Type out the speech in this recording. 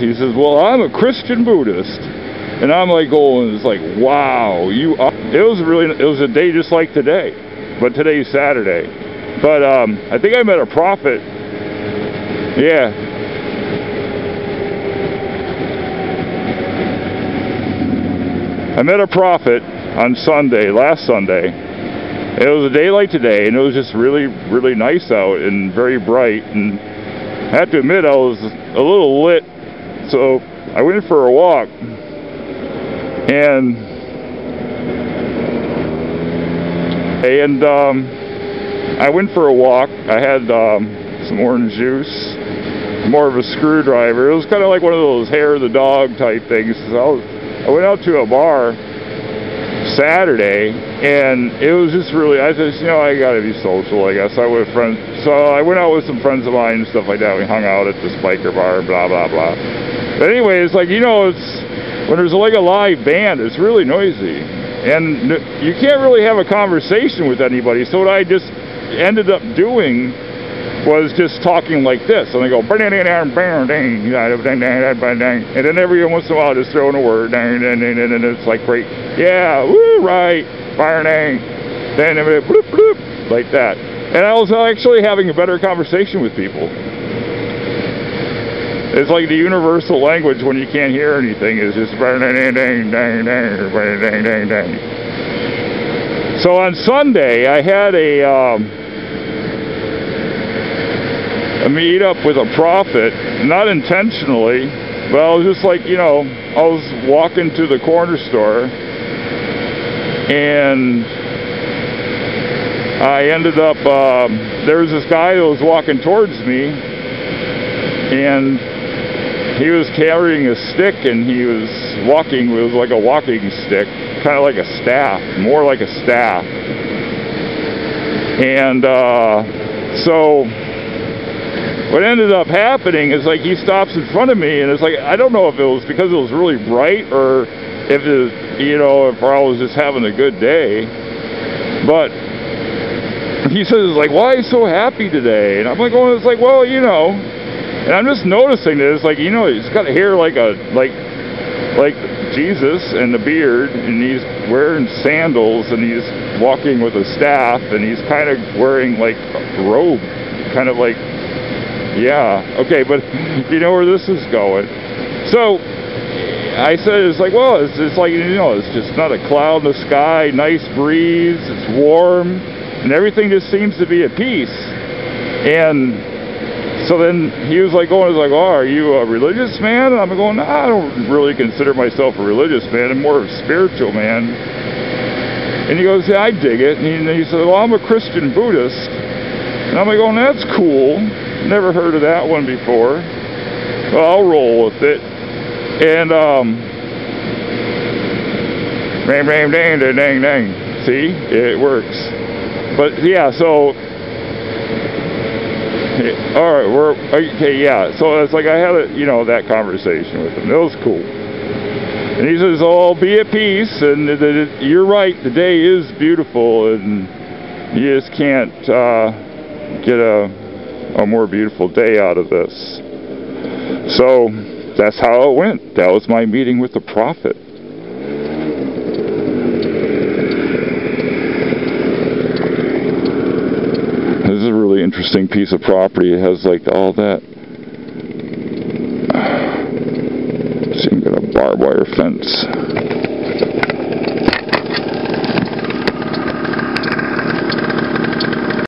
He says, well, I'm a Christian Buddhist. And I'm like going, it's like, wow, you are. It was a day just like today, but today's Saturday. But I think I met a prophet. Yeah. I met a prophet on Sunday, last Sunday. It was a day like today, and it was just really, really nice out and very bright. And I have to admit, I was a little lit, so I went for a walk. And I went for a walk. I had some orange juice, more of a screwdriver. It was kind of like one of those hair of the dog type things. So I went out to a bar Saturday, and it was just really, I just, you know, I gotta be social, I guess. I went with friends, so I went out with some friends of mine and stuff like that. We hung out at this biker bar, blah, blah, blah. But anyway, it's like, you know, when there's like a live band, it's really noisy, and you can't really have a conversation with anybody. So what I just ended up doing was just talking like this, and I go, and then every once in a while just throwing a word, and it's like great, yeah, woo, right, then bloop, bloop, like that. And I was actually having a better conversation with people. It's like the universal language when you can't hear anything is just So on Sunday, I had a meet up with a prophet, not intentionally, but I was just like, you know, I was walking to the corner store, and I ended up, there was this guy that was walking towards me, and he was carrying a stick, and he was walking, it was like a walking stick, kind of like a staff, more like a staff. And so what ended up happening is, like, he stops in front of me, and it's like, I don't know if it was because it was really bright, or if it, you know, if I was just having a good day, but he says, like, why are you so happy today? And I'm like, well, it's like, well, you know. And I'm just noticing this, like, you know, he's got hair like Jesus and the beard, and he's wearing sandals, and he's walking with a staff, and he's kind of wearing like a robe, kind of like, yeah, okay, but you know where this is going. So I said, it's like, well, it's like, you know, it's just not a cloud in the sky, nice breeze, it's warm, and everything just seems to be at peace. And so then he was like going, oh, are you a religious man? And I'm going, no, I don't really consider myself a religious man. I'm more of a spiritual man. And he goes, yeah, I dig it. And he said, well, I'm a Christian Buddhist. And I'm like going, that's cool. Never heard of that one before. Well, I'll roll with it. And, bang, bang, dang, dang, dang, dang. See? It works. But, yeah, so... Alright, okay, yeah, so it's like I had that conversation with him. It was cool. And he says, oh, be at peace, and you're right, the day is beautiful, and you just can't get a more beautiful day out of this. So, that's how it went. That was my meeting with the prophet. This is a really interesting piece of property. It has like all that. See, I've got a barbed wire fence.